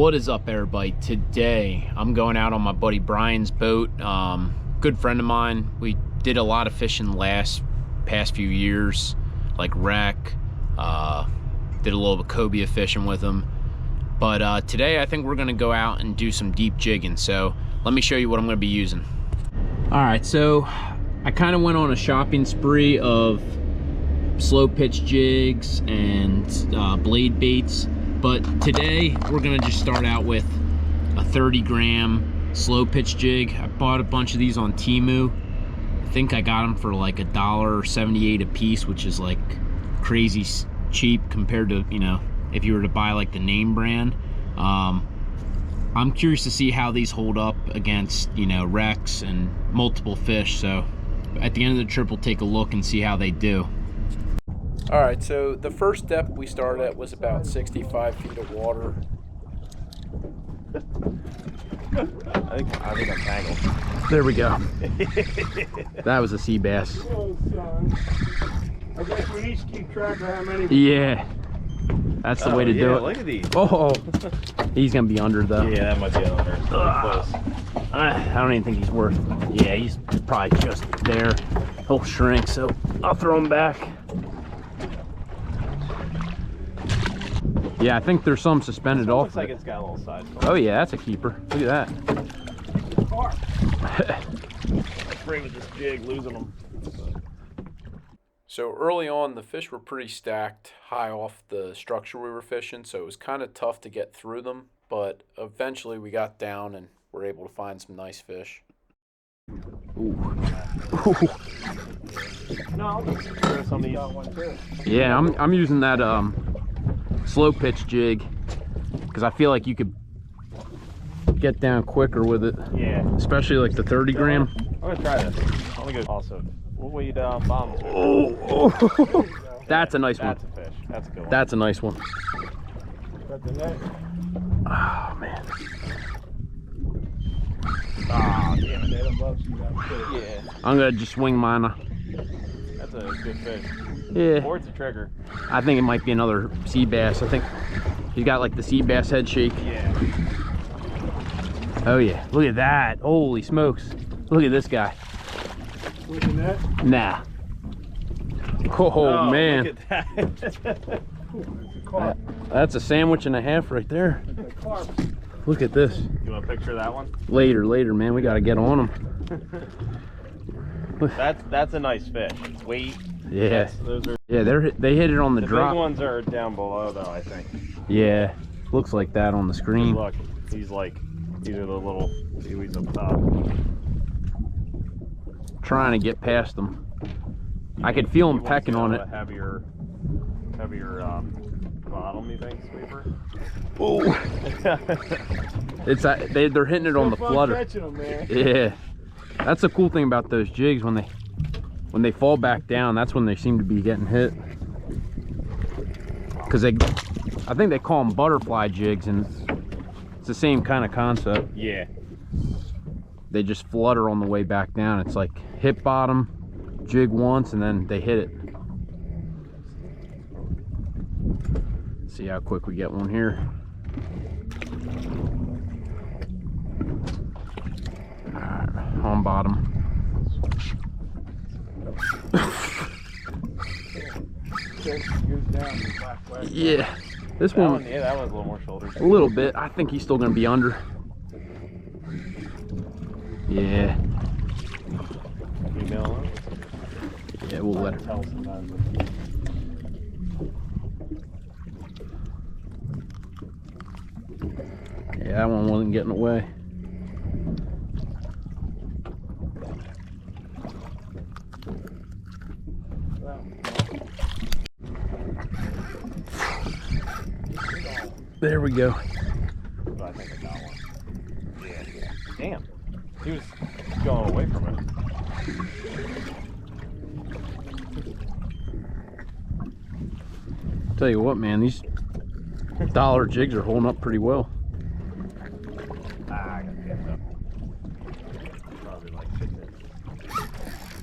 What is up, everybody? Today I'm going out on my buddy Brian's boat. Good friend of mine. We did a lot of fishing past few years, like wreck, did a little bit of cobia fishing with him. But today I think we're gonna go out and do some deep jigging. So let me show you what I'm gonna be using. All right, so I kind of went on a shopping spree of slow pitch jigs and blade baits. But today we're gonna just start out with a 30-gram slow pitch jig. I bought a bunch of these on Temu. I think I got them for like $1.78 a piece, which is like crazy cheap compared to, you know, if you were to buy like the name brand. I'm curious to see how these hold up against, you know, wrecks and multiple fish. So at the end of the trip, we'll take a look and see how they do. All right, so the first depth we started at was about 65 feet of water. I think I'm tangled. There we go. That was a sea bass. Oh, son. I guess we need to keep track of how many. Yeah, that's the way to do it. Look at these. Oh, he's gonna be under though. Yeah, that might be under. Close. I don't even think he's worth. Yeah, he's probably just there. He'll shrink, so I'll throw him back. Yeah, I think there's some suspended off. Looks like it's got a little size. Oh yeah, that's a keeper. Look at that. Let's bring with this jig, losing them. So early on, the fish were pretty stacked high off the structure we were fishing, so it was kind of tough to get through them, but eventually we got down and were able to find some nice fish. Ooh. No, I'll just throw some of these. Yeah, I'm using that slow pitch jig because I feel like you could get down quicker with it. Yeah. Especially like the 30 gram. I'm gonna try this. I'm gonna go also. We'll weigh down bombs. Oh. That's a nice one. That's a fish. That's a good one. That's a nice one. Got the net. Oh man. Ah, damn it. Net above, so you got to put it. Yeah. I'm gonna just swing mine. That's a good fish. Yeah. Or it's a trigger. I think it might be another sea bass. I think he's got like the sea bass head shake. Yeah. Oh yeah, look at that. Holy smokes. Look at this guy. With the net. Nah. Oh man. Look at that. It's a carp. That's a sandwich and a half right there. It's a carp. Look at this. You want a picture of that one? Later, man. We got to get on them. That's a nice fish. Weight. Yeah. Those are. Yeah, they hit it on the The drop. big ones are down below, though. I think. Yeah. Looks like that on the screen. Look, these are the little seaweeds up top. Trying to get past them. I could feel them pecking on it. A heavier bottom, you think, sweeper? Oh. They're hitting it on the flutter. Catching them, man. Yeah. That's the cool thing about those jigs. When they fall back down, that's when they seem to be getting hit. Because I think they call them butterfly jigs, and it's the same kind of concept. Yeah. They just flutter on the way back down. It's like hit bottom, jig once, and then they hit it. See how quick we get one here. All right, on bottom. Yeah, this one. Yeah, that one's a little more shoulders. A little bit. I think he's still gonna be under. Yeah. Yeah, we'll let it. Yeah, that one wasn't getting away. There we go. I think I got one. Yeah. Damn. He was going away from it. Tell you what, man, these dollar jigs are holding up pretty well. I got picked up. Probably like 15.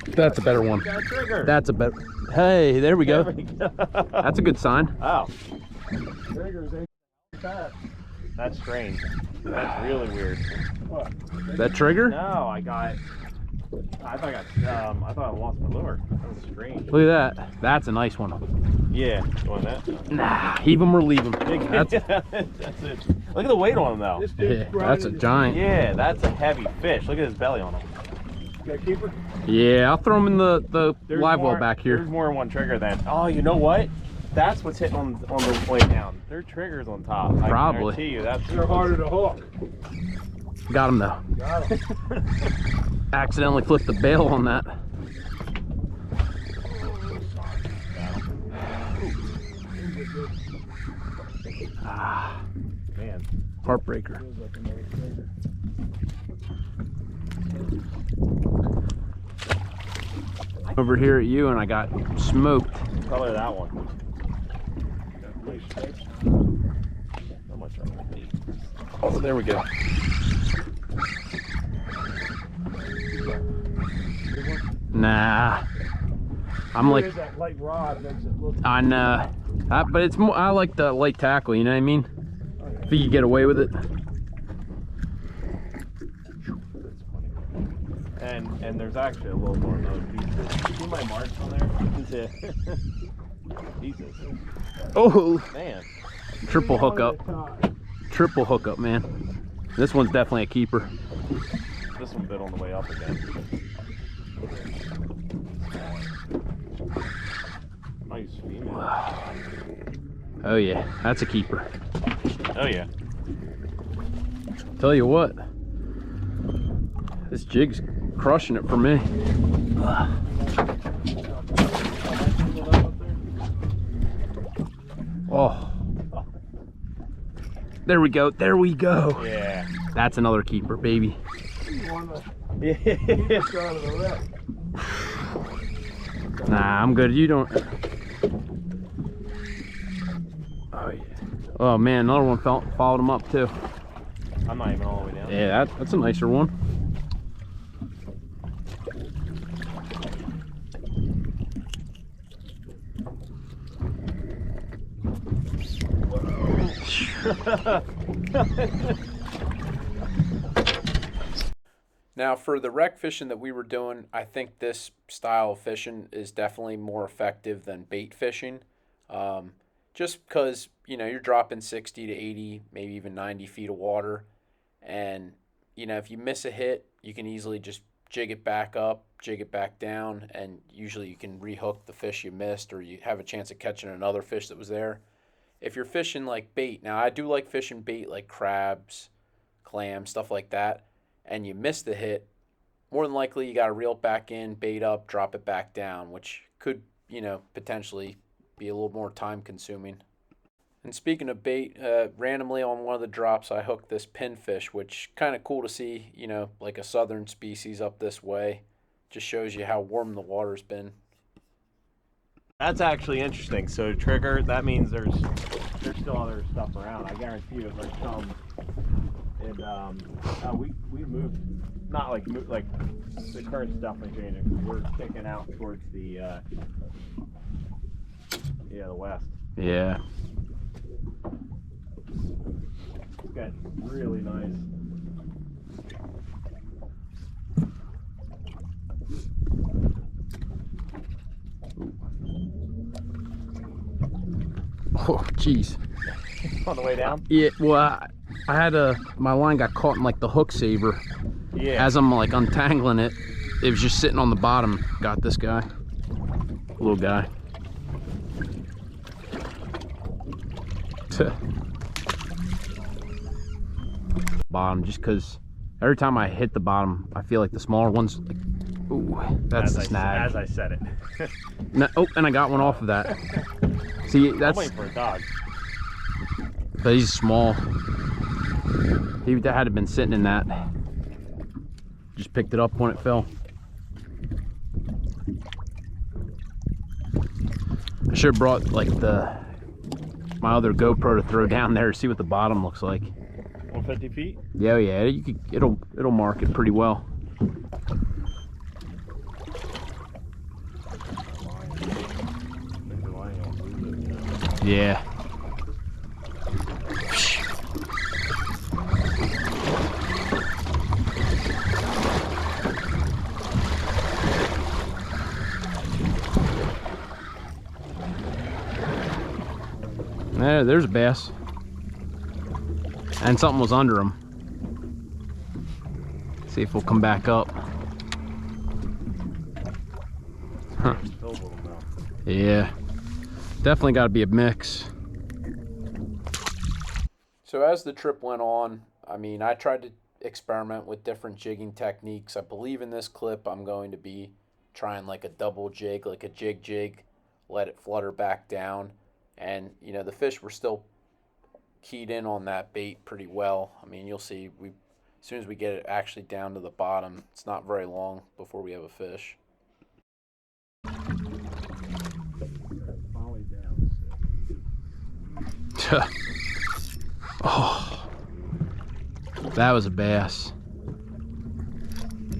That's a better one. Got a trigger. That's a better. Hey, there we go. There we go. That's a good sign. Oh. Triggers ain't fat. That's strange. That's really weird. What? That trigger? No, I thought I lost my lure. That was strange. Look at that. That's a nice one. Yeah, doing that. Nah, heave him or leave him. That's, That's it. Look at the weight on him though. This dude's yeah, that's a grinding. giant. Yeah, that's a heavy fish. Look at his belly on him. Got a keeper? Yeah, I'll throw him in the There's live more, well back here. There's more than one trigger then. Oh, you know what? That's what's hitting on the way down. There are triggers on top. Probably. I guarantee you that's. They're harder to hook. Got him though. Got him. Accidentally flipped the bail on that. Ah, Man. heartbreaker. Feels like another trigger. Over here at you, and I got smoked. Probably that one. Got nice stripes. Not much on the bait. Oh, there we go. Nah, I'm like, There's that light rod makes it look. I know, but it's more. I like the light tackle. You know what I mean? If you could get away with it. And there's actually a little more of those pieces. See my marks on there? Into pieces. Oh, Man. triple hookup. Triple hookup, man. This one's definitely a keeper. This one bit on the way up again. Nice female. Oh yeah, that's a keeper. Oh yeah. Tell you what, this jig's crushing it for me. Oh, there we go. There we go. Yeah. That's another keeper, baby. Yeah. Out of the wreck. Nah, I'm good. You don't. Oh yeah. Oh man, another one followed him up too. I'm not even all the way down. Yeah, that's a nicer one. Now for the wreck fishing that we were doing, I think this style of fishing is definitely more effective than bait fishing. Just because, you know, you're dropping 60 to 80, maybe even 90 feet of water. And, you know, if you miss a hit, you can easily just jig it back up, jig it back down, and usually you can rehook the fish you missed, or you have a chance of catching another fish that was there. If you're fishing like bait, now I do like fishing bait like crabs, clams, stuff like that, and you miss the hit, more than likely you got to reel it back in, bait up, drop it back down, which could, you know, potentially be a little more time consuming. And speaking of bait, randomly on one of the drops I hooked this pinfish, which kind of cool to see, you know, like a southern species up this way. Just shows you how warm the water's been. That's actually interesting. So trigger, that means there's still other stuff around. I guarantee you, if like some, and we moved, not like the current's definitely changing because we're kicking out towards the the west. Yeah. It's got really nice. Oh, jeez. On the way down? Yeah, well, I had my line got caught in like the hook saver. Yeah. As I'm like untangling it, it was just sitting on the bottom. Got this guy, little guy. Bottom, just because every time I hit the bottom, I feel like the smaller ones. Like, ooh, that's the snag. As I said it. No, oh, and I got one off of that. See, I'm that's. waiting for a dog. But he's small. He had to have been sitting in that. Just picked it up when it fell. I should have brought like my other GoPro to throw down there to see what the bottom looks like. 150 feet? Yeah, yeah, it'll mark it pretty well. Yeah. There's a bass. And something was under him. See if we'll come back up. Huh. Yeah. Definitely got to be a mix. So as the trip went on, I mean, I tried to experiment with different jigging techniques. I believe in this clip I'm going to be trying like a double jig, like a jig, let it flutter back down. And, you know, the fish were still keyed in on that bait pretty well. I mean, you'll see, as soon as we get it actually down to the bottom, it's not very long before we have a fish. Oh, that was a bass.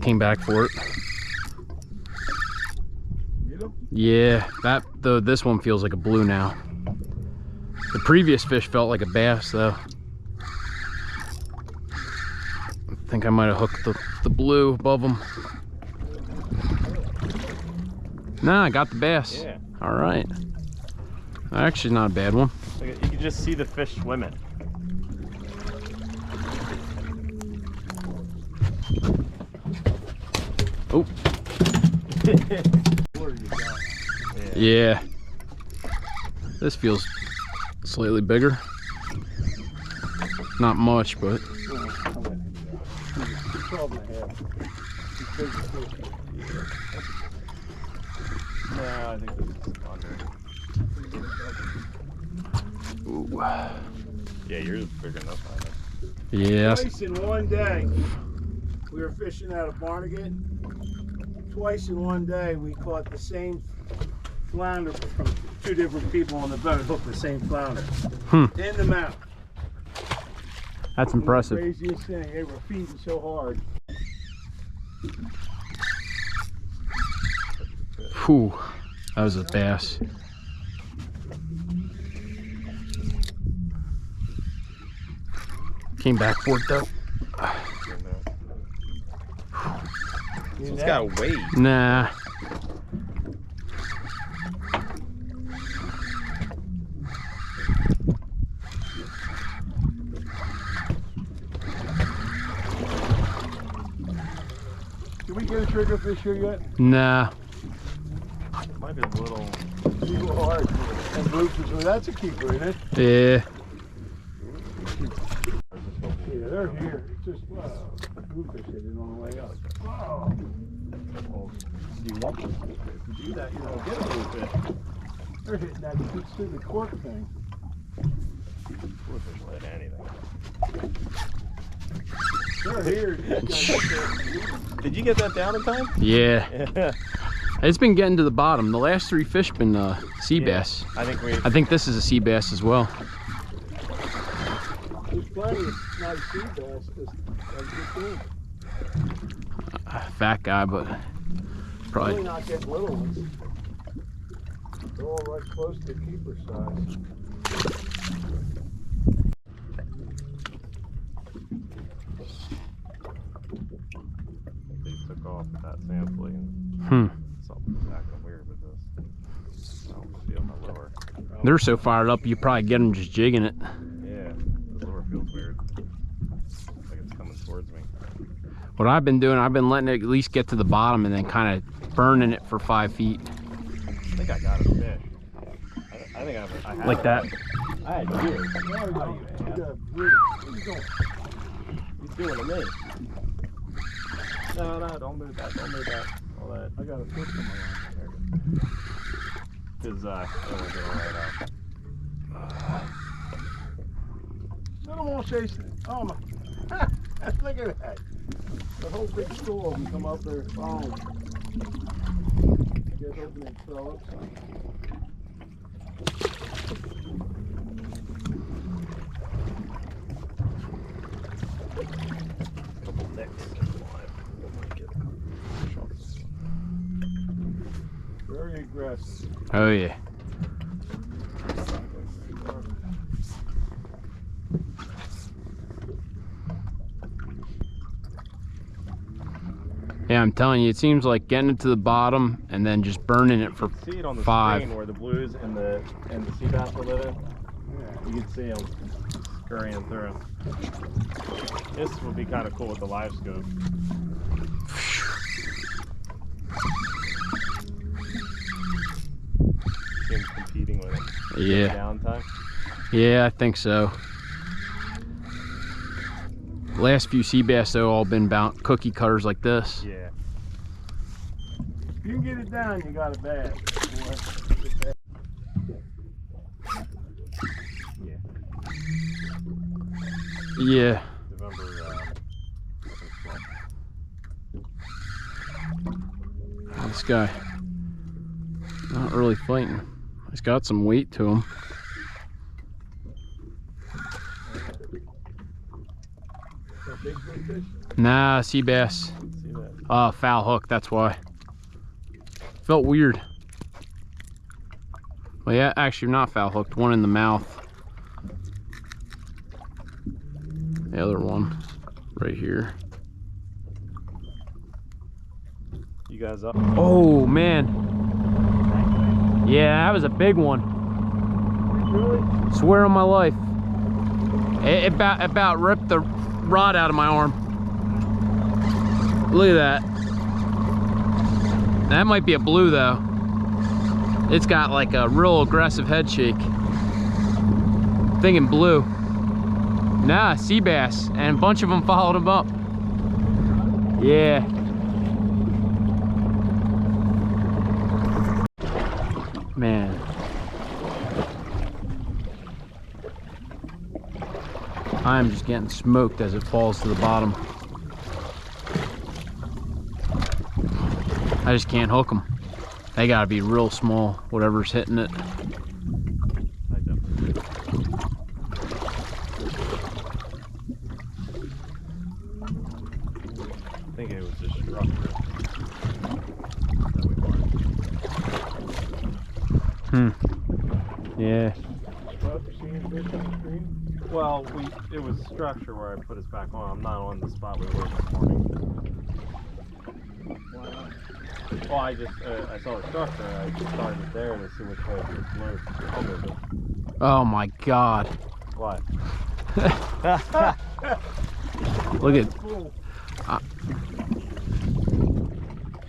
Came back for it. Yeah, this one feels like a blue now. The previous fish felt like a bass though. I think I might have hooked the blue above them. Nah, I got the bass. Yeah. All right. Actually, not a bad one. You can just see the fish swimming. Oh. Yeah. This feels slightly bigger. Not much, but. No, I think this is under. Ooh. Yeah, yours is bigger than this one. Yes. Twice in one day, we were fishing out of Barnegat. Twice in one day, we caught the same flounder from two different people on the boat. Hooked the same flounder in the mouth. That's impressive. The craziest thing. They were feeding so hard. Whew. That was a bass. Came back for it though. It's got weight. Nah. Did we get a trigger fish here yet? Nah. Might be a little hard. And Bluefish, well, that's a keeper, isn't it? Yeah. Yeah, they're here. It's just, wow. Bluefish hit it on the way up. Wow. Well, you want to do that, you don't get a bluefish. They're hitting that piece through the cork thing. Bluefish will hit anything. They're here. Did you get that down in time? Yeah. Yeah. It's been getting to the bottom. The last three fish been sea bass. Yeah, I think this is a sea bass as well. There's plenty of nice sea bass. Fat guy, but probably. Really not getting little ones. They're all right close to keeper size. They took off that sampling. Something's acting weird with this. I don't feel my lure. They're so fired up, you probably get them just jigging it. Yeah, the lure feels weird. Like it's coming towards me. What I've been doing, I've been letting it at least get to the bottom and then kind of burning it for 5 feet. I think I got a fish. I think I have Like that. I had you. What are you doing? You're doing to me. No, don't move that. Don't move that. All that. I got a fish on my line. Because it'll get right out. No more chasing it. Oh my. Look at that. The whole big school can come up there following. Get open and throw up some. Couple nicks. Very aggressive. Oh yeah. Yeah, I'm telling you, it seems like getting it to the bottom and then just burning it for See it on the 5. screen where the blues and the sea bass are living. You can see them scurrying through. This would be kind of cool with the live scope. Him competing with it. Yeah. Downtime. Yeah, I think so. Last few sea bass though all been about cookie cutters like this. Yeah. If you can get it down, you got a bass. Yeah. November. This guy not really fighting. He's got some weight to him. Nah, sea bass. See that? Foul hook, that's why. Felt weird. Well, yeah, actually not foul hooked, one in the mouth. The other one right here. You guys up? Oh man. Yeah, that was a big one. Really? Swear on my life. It about ripped the rod out of my arm. Look at that. That might be a blue though. It's got like a real aggressive head shake. Thinking blue. Nah, sea bass, and a bunch of them followed him up. Yeah. Man. I'm just getting smoked as it falls to the bottom. I just can't hook them. They gotta be real small, whatever's hitting it. I definitely do. I think it was just structure. Yeah. Well, it was structure where I put us back on. I'm not on the spot we were this morning. Well, I saw the structure and I just started there to see which way it would float. I'll move it. Oh my God. What? Look at.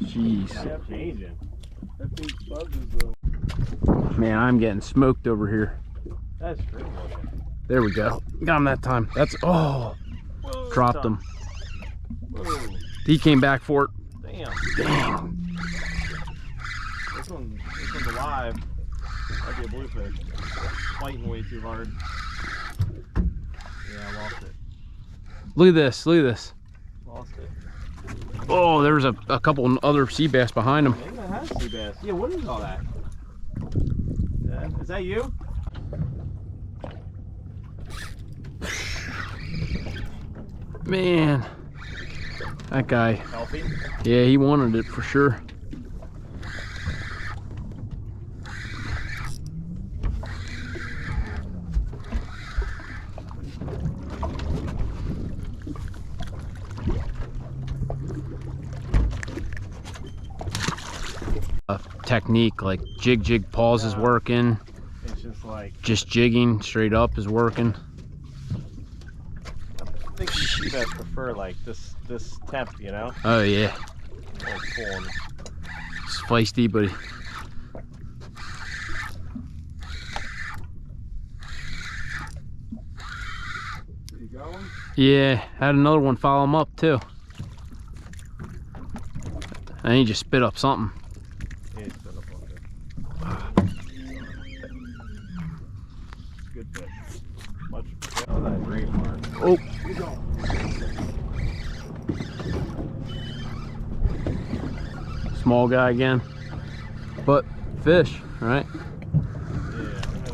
Jeez. Yeah, changing. That big bug is though. Man, I'm getting smoked over here. That's true. There we go. Got him that time. That's, oh. Whoa, Dropped him. Whoa. He came back for it. Damn. Dang. This one's alive. Might be a bluefish. Fighting way too hard. Yeah, I lost it. Look at this. Look at this. Lost it. Oh, there was a couple other sea bass behind him. Maybe that has sea bass. Yeah, what is all that? Is that you? Man, that guy. Healthy? Yeah, he wanted it for sure. Technique like jig pause is working. It's just like Just jigging straight up is working. I think you sea bass prefer like this temp, you know? Oh yeah, Like pulling. it's feisty, buddy. You got one? Yeah, had another one follow him up too. And he just spit up something. Yeah, it's been up on there. Good fish. Much. Oh, that green mark. Oh, You go. small guy again. But fish, right? Yeah, I'm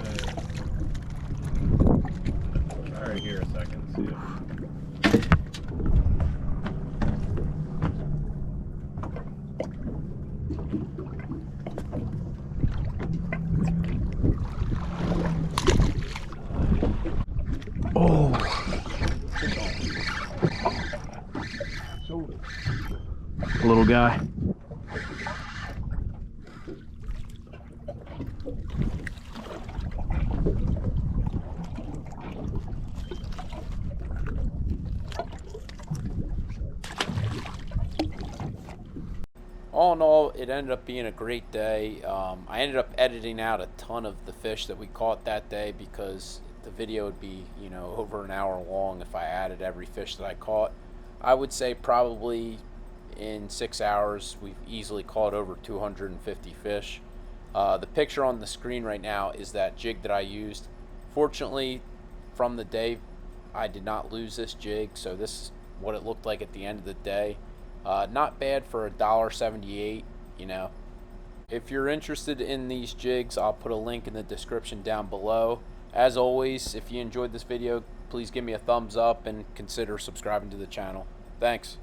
gonna try right here a second. See if. Oh, little guy. all in all, it ended up being a great day. I ended up editing out a ton of the fish that we caught that day because the video would be, you know, over an hour long if I added every fish that I caught. I would say probably in 6 hours we've easily caught over 250 fish. The picture on the screen right now is that jig that I used. Fortunately, from the day, I did not lose this jig, so this is what it looked like at the end of the day. Not bad for $1.78, you know. If you're interested in these jigs, I'll put a link in the description down below. As always, if you enjoyed this video, please give me a thumbs up and consider subscribing to the channel. Thanks.